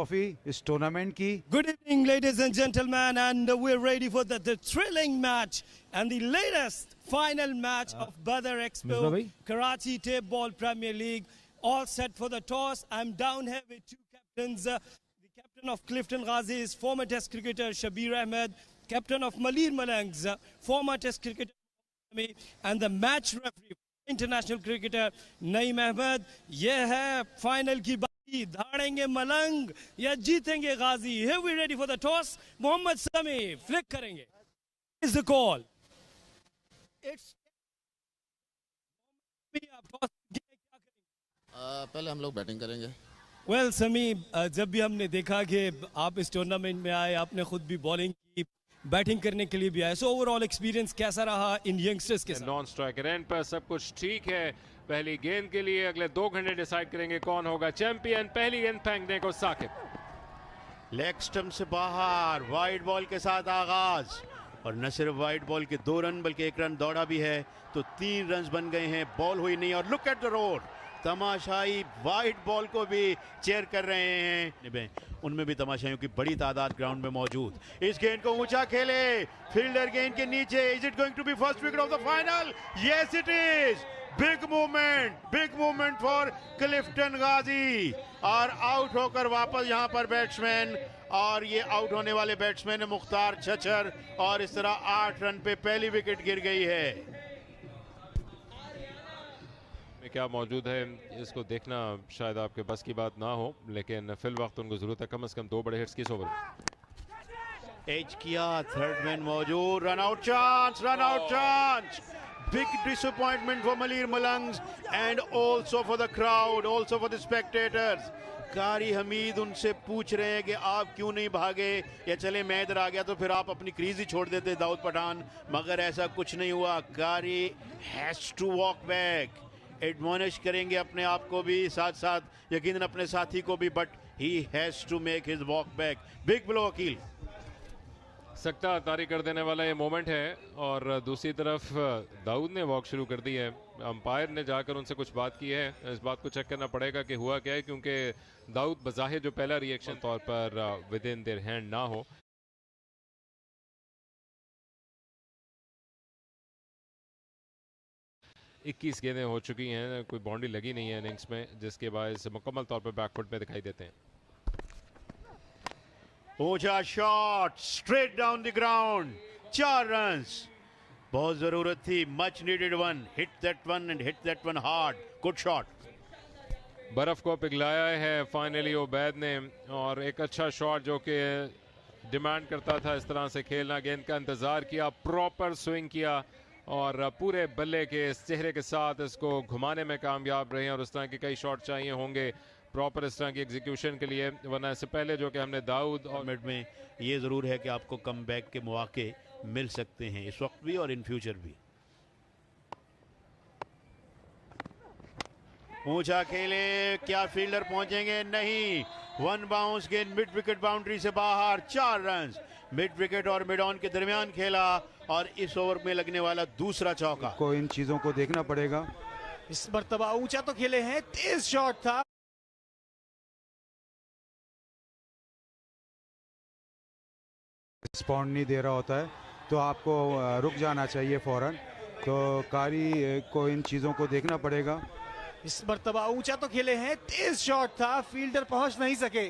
Trophy इस tournament की। Good evening, ladies and gentlemen, and we're ready for the thrilling match and the latest final match of Badr Expo Karachi Tape Ball Premier League. All set for the toss. I'm down here with two captains. The captain of Clifton Ghazi is former Test cricketer Shabir Ahmed, captain of Malir Malangs, former Test cricketer, and the match referee, international cricketer Naeem Ahmed. ये है final की बारी, धाड़ेंगे मलंग या जीतेंगे गाजी. Here we ready for the toss. Mohammad समी flick करेंगे. Is the call. It's पहले हम लोग बैटिंग करेंगे. वेल समी, जब भी हमने देखा कि आप इस टूर्नामेंट में आए, आपने खुद भी बॉलिंग की, बैटिंग करने के लिए भी आए, सो ओवरऑल एक्सपीरियंस कैसा रहा इन यंगस्टर्स के साथ? नॉन स्ट्राइकर एंड पर सब कुछ ठीक है. पहली गेंद के लिए अगले 2 घंटे डिसाइड करेंगे कौन होगा चैंपियन. पहली गेंद फेंकने को साकिब. लेग स्टंप से बाहर वाइड बॉल के साथ आगाज, और न सिर्फ वाइड बॉल के 2 रन बल्कि 1 रन दौड़ा भी है, तो 3 रन बन गए हैं. बॉल हुई नहीं, और लुक एट द रोड, तमाशाई वाइड बॉल को भी चेयर कर रहे हैं. उनमें भी तमाशाइयों की बड़ी तादाद ग्राउंड में मौजूद. इस गेंद को ऊंचा खेले, फील्डर गेंद के नीचे. Is it going to be first wicket of the final? Yes it is. Big movement for Clifton Ghazi. और आउट होकर वापस यहां पर बैट्समैन, और ये आउट होने वाले बैट्समैन है मुख्तार छचर, और इस तरह 8 रन पे पहली विकेट गिर गई है. में क्या मौजूद है इसको देखना शायद आपके बस की बात ना हो, लेकिन फिल वक्त उनको जरूरत है कम से कम 2 बड़े हिट्स किस ओवर. एज किया, थर्ड मैन मौजूद. Run out chance. Big disappointment for Malir Malangs and also for the crowd, also for the spectators. Qari Hameed उनसे पूछ रहे हैं कि आप क्यों नहीं भागे, या चले मैं इधर आ गया तो फिर आप अपनी क्रीज ही छोड़ देते दाऊद पठान, मगर ऐसा कुछ नहीं हुआ. Carey has to walk back. Admonish करेंगे अपने आप को भी, साथ साथ यकीनन अपने साथी को भी, but he has to make his walk back. Big blow वकील. सकता तारी कर देने वाला ये मोमेंट है, और दूसरी तरफ दाऊद ने वॉक शुरू कर दी है. अंपायर ने जाकर उनसे कुछ बात की है. इस बात को चेक करना पड़ेगा कि हुआ क्या है, क्योंकि दाऊद बज़ाहिर जो पहला रिएक्शन तौर पर विद इन देयर हैंड ना हो. इक्कीस गेंदें हो चुकी हैं, कोई बाउंड्री लगी नहीं है इनिंग्स में, जिसके बायस मुकम्मल तौर पर बैकफुट पे दिखाई देते हैं. ऊंचा shot straight down the ground. 4 runs. बहुत जरूरत थी. Much needed one. Hit that one and hit that one hard. Good shot. बर्फ को पिघलाया है फाइनली ओबैद ने, और एक अच्छा शॉट जो कि डिमांड करता था इस तरह से खेलना. गेंद का इंतजार किया, प्रॉपर स्विंग किया, और पूरे बल्ले के इस चेहरे के साथ इसको घुमाने में कामयाब रहे. और उस तरह के कई शॉट चाहिए होंगे प्रॉपर इस तरह की एग्जीक्यूशन के लिए, वरना इससे पहले जो कि हमने दाऊद और मिड में ये ज़रूर है कि आपको कम बैक के मौके मिल सकते हैं इस वक्त भी और इन फ्यूचर भी. ऊंचा खेले, क्या फील्डर पहुंचेंगे? नहीं. 1 बाउंस गेंद मिड विकेट बाउंड्री से बाहर. 4 रन. मिड विकेट और मिड ऑन के दरमियान खेला, और इस ओवर में लगने वाला दूसरा चौका. को इन चीजों को देखना पड़ेगा. इस मर्तबा ऊंचा तो खेले हैं, तेज शॉट था. रिस्पॉन्ड नहीं दे रहा होता है तो आपको रुक जाना चाहिए फौरन. तो कारी को इन चीजों को देखना पड़ेगा. इस मर्तबा ऊंचा तो खेले हैं, तेज शॉट था, फील्डर पहुंच नहीं सके.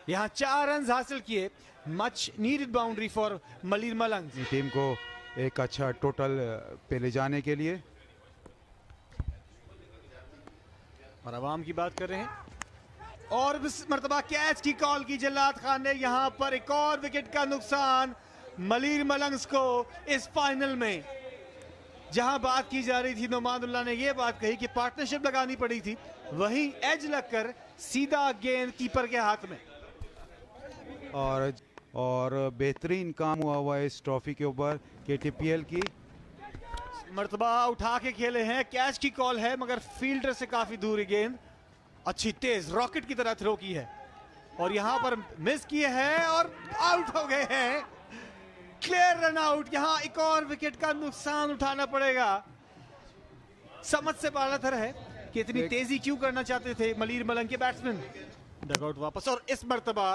यहां 4 रन हासिल किए. Much needed boundary for Malir Malang. Team को एक अच्छा टोटल पे ले जाने के लिए. और अवाम की बात कर रहे हैं, और इस मर्तबा कैच की कॉल की जल्लाद खान ने. यहां पर एक और विकेट का नुकसान मलीर मलंग्स को इस फाइनल में. जहां बात की जा रही थी, नोमादुल्लाह ने यह बात कही कि पार्टनरशिप लगानी पड़ी थी, वहीं एज लगकर सीधा गेंद कीपर के हाथ में. और बेहतरीन काम हुआ है इस ट्रॉफी के ऊपर KTPL की. मर्तबा उठा के खेले हैं, कैच की कॉल है, मगर फील्डर से काफी दूर गेंद अच्छी तेज रॉकेट की तरह थ्रो की है, और यहां पर मिस किए हैं और आउट हो गए हैं. Clear run out. यहां एक और विकेट का नुकसान उठाना पड़ेगा. समझ से बालातर है कि इतनी तेजी क्यों करना चाहते थे मलीर मलंग के बैट्समैन. डगआउट वापस, और इस मर्तबा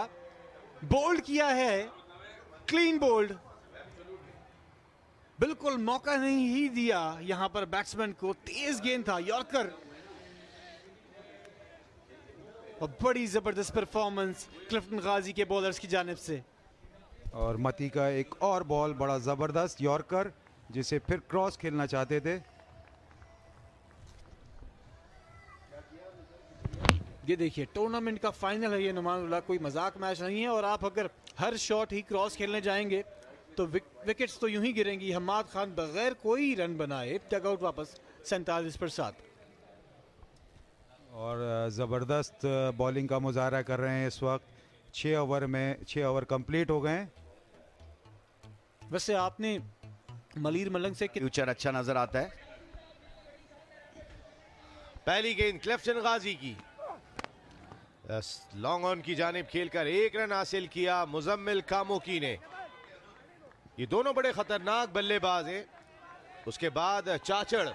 बोल्ड किया है, क्लीन बोल्ड, बिल्कुल मौका नहीं ही दिया यहां पर बैट्समैन को। तेज गेंद था, यॉर्कर, और बड़ी जबरदस्त परफॉर्मेंस क्लिफ्टन गाजी के बॉलर्स की जानिब से। और मती का एक और बॉल बड़ा ज़बरदस्त यॉर्कर, जिसे फिर क्रॉस खेलना चाहते थे। ये देखिए, टूर्नामेंट का फाइनल है ये नुमानुल्लाह, कोई मजाक मैच नहीं है। और आप अगर हर शॉट ही क्रॉस खेलने जाएंगे तो विकेट्स तो यूं ही गिरेंगी। हम्माद खान बगैर कोई रन बनाए डगआउट वापस 47 पर 7। और ज़बरदस्त बॉलिंग का मुजाहरा कर रहे हैं इस वक्त। 6 ओवर में 6 ओवर कंप्लीट हो गए हैं। वैसे आपने मलीर मलंग से फ्यूचर अच्छा नजर आता है। पहली गेंद क्लिफ्टन गाजी की, लॉन्ग ऑन की जानिब खेलकर 1 रन हासिल किया मुजम्मिल कामोकी ने। ये दोनों बड़े खतरनाक बल्लेबाज हैं। उसके बाद चाचड़,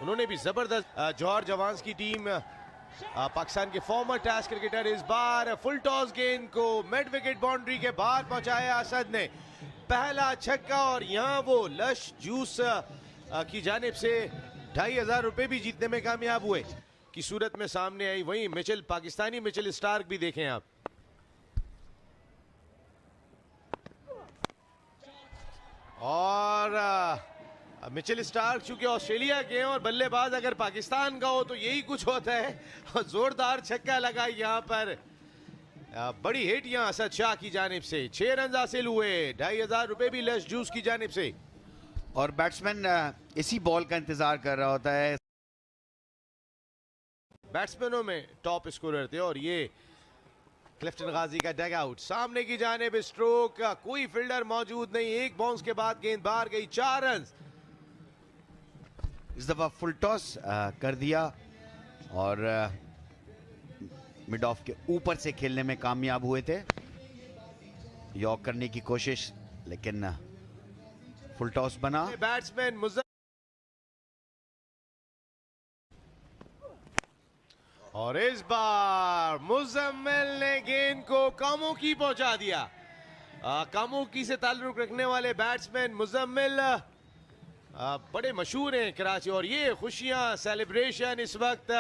उन्होंने भी जबरदस्त। जौहर जवान्स की टीम, पाकिस्तान के फॉर्मर टेस्ट क्रिकेटर, इस बार फुल टॉस गेंद को मिड विकेट बाउंड्री के बाहर पहुंचाया असद ने। पहला छक्का, और यहां वो लश जूस की जानिब से 2500 रुपए भी जीतने में कामयाब हुए की सूरत में सामने आई। वहीं मिचेल, पाकिस्तानी मिचेल स्टार्क भी देखें आप। और मिचेल स्टार्क चूंकि ऑस्ट्रेलिया के हैं और बल्लेबाज अगर पाकिस्तान का हो तो यही कुछ होता है। और जोरदार छक्का लगा यहां पर, बड़ी हिट यहां असद शाह की जानिब से। 6 रन हासिल हुए, 2500 रुपए भी लश जूस की जानिब से। और बैट्समैन इसी बॉल का इंतजार कर रहा होता है। बैट्समैनों में टॉप स्कोरर थे। और ये क्लिफ्टन गाजी का डग आउट, सामने की जानिब स्ट्रोक, कोई फील्डर मौजूद नहीं। एक बाउंस के बाद गेंद बाहर गई, 4 रन। इस दफा फुल टॉस कर दिया और मिड ऑफ के ऊपर से खेलने में कामयाब हुए थे। यॉर्क करने की कोशिश, लेकिन फुल टॉस बना। बैट्समैन और इस बार मुजम्मिल ने गेंद को कामोकी पहुंचा दिया। कामोकी से ताल्लुक रखने वाले बैट्समैन मुजम्मिल बड़े मशहूर हैं कराची। और ये खुशियां, सेलिब्रेशन इस वक्त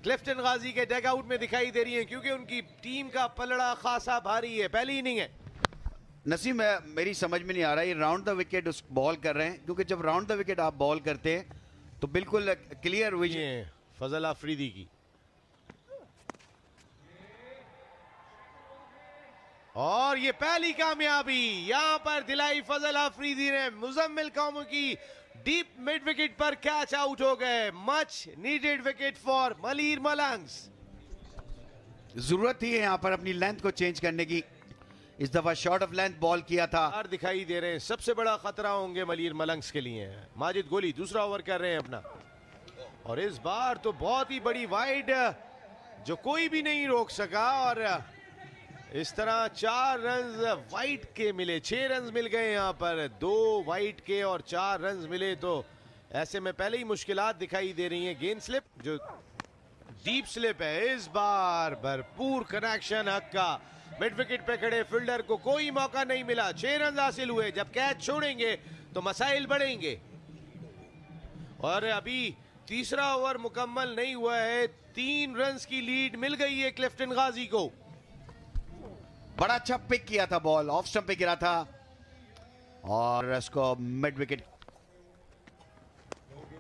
क्लिफ्टन गाजी के डग आउट में दिखाई दे रही हैं, क्योंकि उनकी टीम का पलड़ा खासा भारी है। पहली इनिंग है। नसीम, मेरी समझ में नहीं आ रहा, ये राउंड द विकेट उस बॉल कर रहे हैं, क्योंकि जब राउंड द विकेट आप बॉल करते हैं तो बिल्कुल क्लियर विजन। फजल अफरीदी की, और ये पहली कामयाबी यहां पर दिलाई फजल अफरीदी ने। मुजम्मिल कौमों की डीप मिड विकेट पर कैच आउट हो गए। Much needed wicket for Malir Malangs. जरूरत ही है यहां पर अपनी लेंथ को चेंज करने की। इस दफा शॉर्ट ऑफ लेंथ बॉल किया था। दिखाई दे रहे हैं, सबसे बड़ा खतरा होंगे मलीर मलंग्स के लिए। माजिद गोली दूसरा ओवर कर रहे हैं अपना, और इस बार तो बहुत ही बड़ी वाइड जो कोई भी नहीं रोक सका। और इस तरह 4 रन वाइड के मिले, 6 रन मिल गए यहां पर, 2 वाइड के और 4 रन मिले। तो ऐसे में पहले ही मुश्किलात दिखाई दे रही हैं। गेंद स्लिप जो डीप स्लिप है, इस बार भरपूर कनेक्शन हक का। मिड विकेट पे खड़े फील्डर को कोई मौका नहीं मिला। 6 रन हासिल हुए। जब कैच छोड़ेंगे तो मसाइल बढ़ेंगे। और अभी तीसरा ओवर मुकम्मल नहीं हुआ है, 3 रन की लीड मिल गई है क्लिफ्टन गाजी को। बड़ा अच्छा पिक किया था बॉल, ऑफ स्टंप पे गिरा था और इसको मिड विकेट।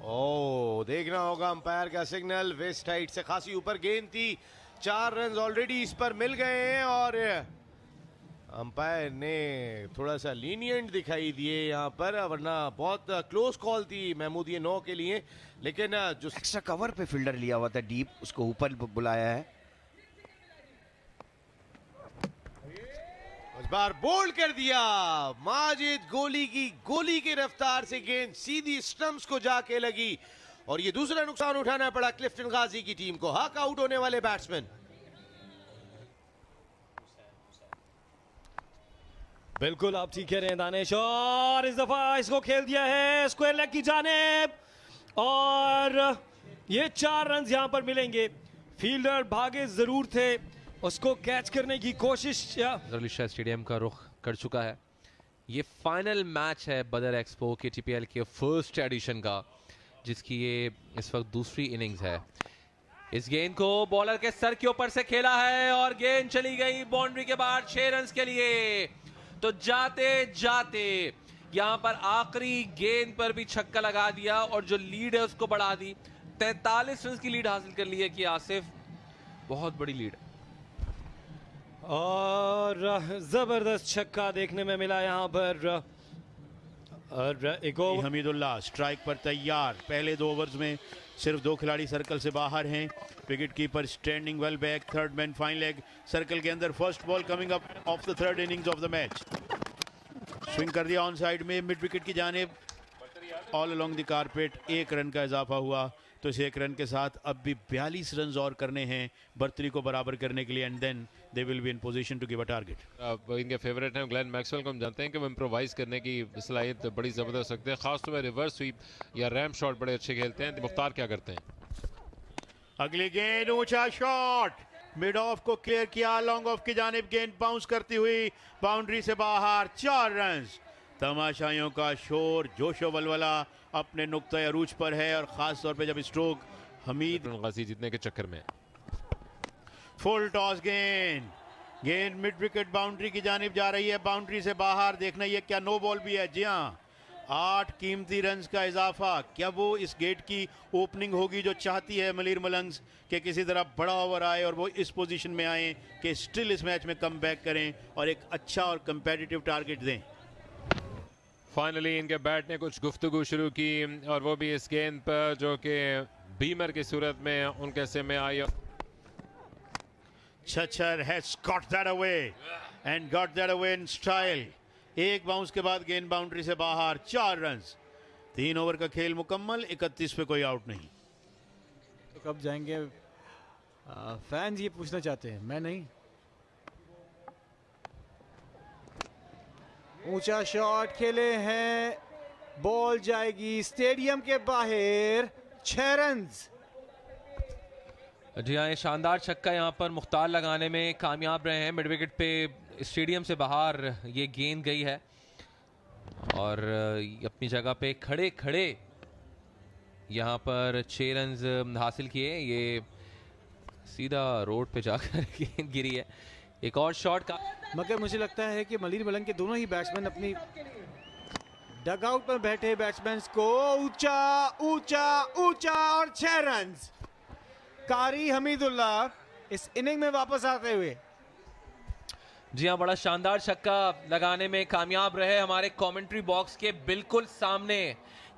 ओ, देखना होगा अंपायर का सिग्नल। वेस्ट साइड से खासी ऊपर गेंद थी, 4 रन ऑलरेडी इस पर मिल गए हैं। और अंपायर ने थोड़ा सा लीनियंट दिखाई दिए यहां पर, वरना बहुत क्लोज कॉल थी महमूदिये 9 के लिए। लेकिन जो एक्स्ट्रा कवर पे फील्डर लिया हुआ था डीप, उसको ऊपर बुलाया है। इस बार बोल्ड कर दिया माजिद गोली की रफ्तार से गेंद सीधी स्टंप्स को जाके लगी। और ये दूसरा नुकसान उठाना पड़ा क्लिफ्टन गाजी की टीम को। हक आउट होने वाले बैट्समैन। बिल्कुल आप ठीक कह रहे हैं दानिश। और इस दफा इसको खेल दिया है स्क्वायर लेग की जानिब, और ये 4 रन यहां पर मिलेंगे। फील्डर भागे जरूर थे, उसको कैच करने की कोशिश। अली शाह स्टेडियम का रुख कर चुका है। ये फाइनल मैच है बदर एक्सपो के टीपीएल के फर्स्ट एडिशन का, जिसकी ये इस वक्त दूसरी इनिंग्स है। इस गेंद को बॉलर के सर के ऊपर से खेला है और गेंद चली गई बाउंड्री के बाहर 6 रन के लिए। तो जाते जाते यहां पर आखिरी गेंद पर भी छक्का लगा दिया और जो लीड है उसको बढ़ा दी। 43 रन की लीड हासिल कर ली है कि आसिफ, बहुत बड़ी लीड। और जबरदस्त छक्का देखने में मिला यहां पर। और एक ओवर हमीदुल्लाह स्ट्राइक पर तैयार। पहले 2 ओवर्स में सिर्फ 2 खिलाड़ी सर्कल से बाहर हैं। Wicket keeper standing well back, third man fine leg circle के अंदर। First ball coming up of the third innings of the match. Swing कर दिया ऑन साइड में मिड विकेट की जानिब, all along the carpet. 1 run का इजाफा हुआ, तो इस 1 रन के साथ अब भी 42 रन और करने हैं बर्तरी को बराबर करने के लिए, and then they will be in position to give a target. इनके फेवरेट हैं ग्लेन मैक्सवेल को। हम जानते हैं कि वो इम्प्रोवाइज करने की सलाहियत बड़ी ज़बरदस्त रखते हैं, खासतौर पर रिवर्स स्वीप या रैम शॉट बड़े अच्छे खेलते हैं। मुख्तार क्या करते हैं? अगली गेंद ऊंचा शॉट, मिड ऑफ को क्लियर किया, लॉन्ग ऑफ की जानिब गेंद बाउंस करती हुई बाउंड्री से बाहर। 4 रन। तमाशाइयों का शोर, जोशो वलवला अपने नुक्ता अरूज पर है, और खास तौर पे जब स्ट्रोक हमीद गाजी जीतने के चक्कर में। फुल टॉस गेंद मिड विकेट बाउंड्री की जानिब जा रही है, बाउंड्री से बाहर। देखना ये क्या नो बॉल भी है। जी हाँ, 8 कीमती रन का इजाफा। क्या वो इस गेट की ओपनिंग होगी जो चाहती है मलीर मलंग्स कि किसी तरह बड़ा ओवर आए और वो इस पोजीशन में आए कि स्टिल इस मैच में कम बैक करें और एक अच्छा और कंपेटिटिव टारगेट दें। फाइनली इनके बैट ने कुछ गुफ्तगू शुरू की, और वो भी इस गेंद पर जो कि बीमर की सूरत में उनके से में आई। छच्छर has got that away and got that away in style। 1 bounce के बाद गेंद बाउंड्री से बाहर। 4 रन। 3 ओवर का खेल मुकम्मल। 31 पे कोई आउट नहीं। तो कब जाएंगे फैंस, ये पूछना चाहते हैं, मैं नहीं। ऊंचा शॉट खेले हैं, बॉल जाएगी स्टेडियम के बाहर। 6 रन। जी हाँ, ये शानदार छक्का यहाँ पर मुख्तार लगाने में कामयाब रहे हैं। मिड विकेट पे स्टेडियम से बाहर ये गेंद गई है, और अपनी जगह पे खड़े खड़े यहाँ पर 6 रन हासिल किए। ये सीधा रोड पे जाकर गेंद गिरी है। एक और शॉट का, मगर मुझे लगता है कि मलीर मलंग के दोनों ही बैट्समैन अपनी डगआउट पर बैठे बैट्समैन को ऊंचा ऊंचा ऊंचा, और 6 रन। कारी हमीदुल्लाह इस इनिंग में वापस आते हुए। जी हाँ, बड़ा शानदार छक्का लगाने में कामयाब रहे। हमारे कमेंट्री बॉक्स के बिल्कुल सामने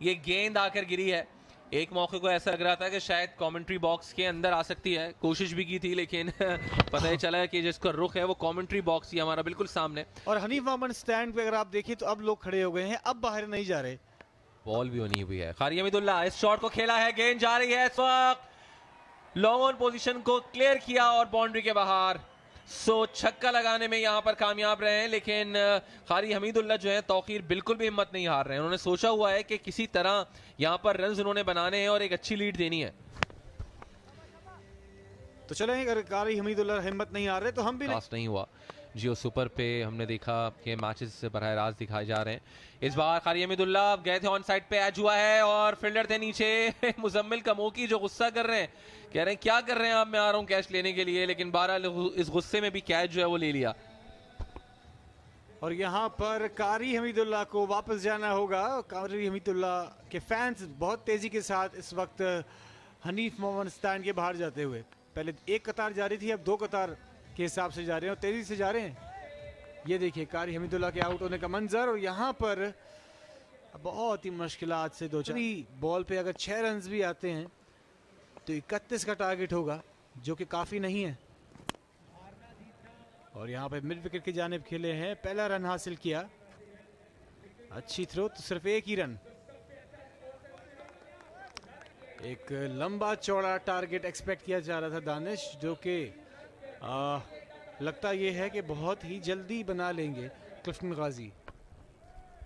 ये गेंद आकर गिरी है। एक मौके को ऐसा लग रहा था कि शायद कमेंट्री बॉक्स के अंदर आ सकती है, कोशिश भी की थी, लेकिन पता ही चला कि जिसका रुख है वो कमेंट्री बॉक्स ही हमारा बिल्कुल सामने। और हनीफ मोहम्मद स्टैंड पे अगर आप देखिए तो अब लोग खड़े हो गए हैं, अब बाहर नहीं जा रहे। बॉल भी होनी हुई है। कारी हमीदुल्लाह इस शॉट को खेला है, गेंद जा रही है इस वक्त, लॉन्ग ऑन पोजीशन को क्लियर किया और बाउंड्री के बाहर। छक्का लगाने में यहां पर कामयाब रहे हैं, लेकिन कारी हमीदुल्लाह जो है तौकीर बिल्कुल भी हिम्मत नहीं हार रहे हैं। उन्होंने सोचा हुआ है कि किसी तरह यहां पर रन्स उन्होंने बनाने हैं और एक अच्छी लीड देनी है। तो चलें, अगर कारी हमीदुल्लाह हिम्मत नहीं हार रहे तो हम भी नहीं हुआ। जियो सुपर पे हमने देखा कि मैचेस बरह रास्त दिखाए जा रहे हैं। इस बार कारी हमीदुल्लाह गए थे ऑन साइड पे, एज हुआ है और फील्डर थे नीचे मुजम्मिल कमोकी जो गुस्सा कर रहे हैं, कह रहे हैं क्या कर रहे हैं आप, मैं आ रहा हूं कैच लेने के लिए, लेकिन बहरहाल इस गुस्से में भी कैच जो है वो ले लिया। और यहाँ पर कारी हमीदुल्लाह को वापस जाना होगा। कारी हमीदुल्लाह के फैंस बहुत तेजी के साथ इस वक्त हनीफ मोहम्मद स्टैंड के बाहर जाते हुए, पहले 1 कतार जा रही थी, अब 2 कतार के हिसाब से जा रहे हैं और तेजी से जा रहे हैं। ये देखिए कारी हमीदुल्लाह के आउट होने का मंजर, और यहाँ पर बहुत ही मुश्किलात से 2-4 बॉल पे अगर 6 रन भी आते हैं तो 31 का टारगेट होगा, जो कि काफी नहीं है। और यहाँ पे मिड विकेट की जानिब खेले हैं, पहला रन हासिल किया, अच्छी थ्रो, तो सिर्फ 1 ही रन। एक लंबा चौड़ा टारगेट एक्सपेक्ट किया जा रहा था दानिश, जो कि लगता ये है कि बहुत ही जल्दी बना लेंगे क्लिफ्टन गाजी।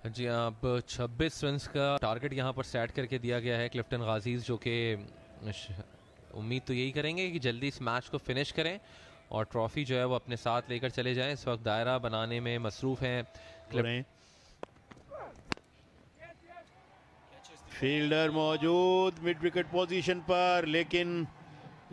जी अब 26 रन का टारगेट यहाँ पर सेट करके दिया गया है क्लिफ्टन गाजीज, जो कि उम्मीद तो यही करेंगे कि जल्दी इस मैच को फिनिश करें और ट्रॉफी जो है वो अपने साथ लेकर चले जाएं। इस वक्त दायरा बनाने में मसरूफ हैं। फील्डर मौजूद मिड विकेट पोजीशन पर, लेकिन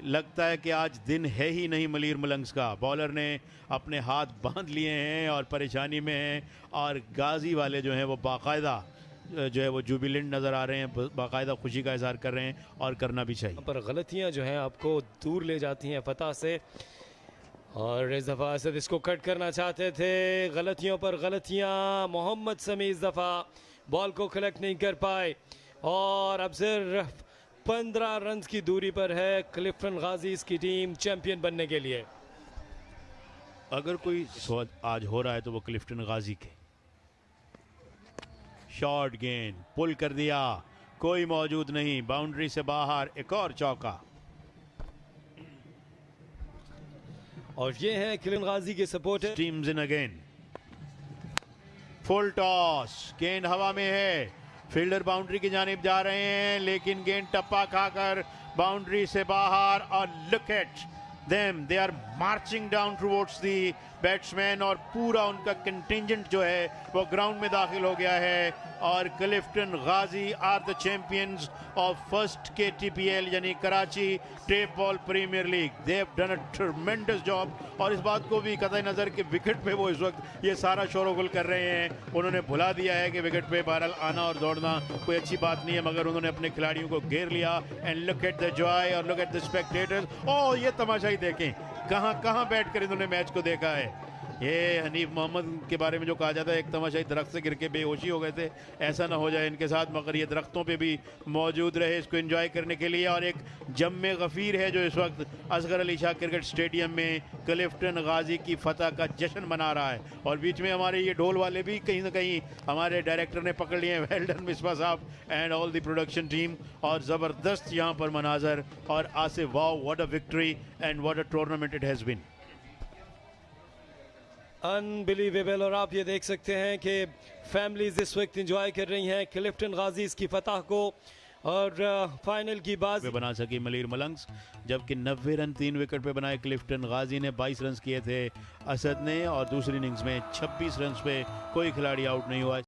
लगता है कि आज दिन है ही नहीं मलीर मलंग्स का। बॉलर ने अपने हाथ बांध लिए हैं और परेशानी में हैं, और गाजी वाले जो हैं वो बाकायदा जो है वो जुबिलेंट नज़र आ रहे हैं, बाकायदा खुशी का इजहार कर रहे हैं, और करना भी चाहिए। पर गलतियां जो हैं आपको दूर ले जाती हैं फतह से, और इस दफ़ा असद इसको कट करना चाहते थे। गलतियों पर गलतियां। मोहम्मद समी इस दफ़ा बॉल को कलेक्ट नहीं कर पाए, और अब सिर्फ 15 रन की दूरी पर है क्लिफ्टन गाजीज की टीम चैंपियन बनने के लिए। अगर कोई स्वाद आज हो रहा है तो वो क्लिफ्टन गाजी के। शॉर्ट गेंद पुल कर दिया, कोई मौजूद नहीं, बाउंड्री से बाहर, एक और चौका। और ये है क्लिफ्टन गाजी के supporter. Teams in again. Full toss, गेंद हवा में है, फील्डर बाउंड्री की जानिब जा रहे हैं, लेकिन गेंद टप्पा खाकर बाउंड्री से बाहर। और look at them, they are marching down towards the batsman, और पूरा उनका कंटिंजेंट जो है वो ग्राउंड में दाखिल हो गया है। और Clifton Ghazi are the champions of first KTPL यानी Karachi tape ball premier league. They have done a tremendous job, और इस बात को भी कतई नज़र के विकेट पे वो इस वक्त ये सारा शोरगुल कर रहे हैं। उन्होंने भुला दिया है कि विकेट पे बहरहाल आना और दौड़ना कोई अच्छी बात नहीं है, मगर उन्होंने अपने खिलाड़ियों को घेर लिया। And look at the Joy और लुक एट द स्पेक्टेटर्स। ओह, ये तमाशा ही देखें, कहां कहां बैठकर इन्होंने मैच को देखा है। ये हनीफ मोहम्मद के बारे में जो कहा जाता है, एक तमाशाई दरख्त से गिर के बेहोशी हो गए थे, ऐसा ना हो जाए इनके साथ, मगर ये दरख्तों पे भी मौजूद रहे इसको एंजॉय करने के लिए। और एक जम्मे गफ़ीर है जो इस वक्त असगर अली शाह क्रिकेट स्टेडियम में क्लिफ्टन गाजी की फतह का जश्न मना रहा है। और बीच में हमारे ये ढोल वाले भी कहीं ना कहीं हमारे डायरेक्टर ने पकड़ लिए हैं। Well done Misbah sahab and all the production team. और ज़बरदस्त यहाँ पर मनाजर, और Asif, wow what a victory and what a tournament it has been. Unbelievable. और आप ये देख सकते हैं कि फैमिलीज इस वक्त एंजॉय कर रही हैं क्लिफ्टन गाजीज की फतह को, और फाइनल की बात बना सकी मलीर मलंग्स, जबकि 90 रन 3 विकेट पे बनाए क्लिफ्टन गाजी ने। 22 रन किए थे असद ने, और दूसरी इनिंग्स में 26 रन पे कोई खिलाड़ी आउट नहीं हुआ।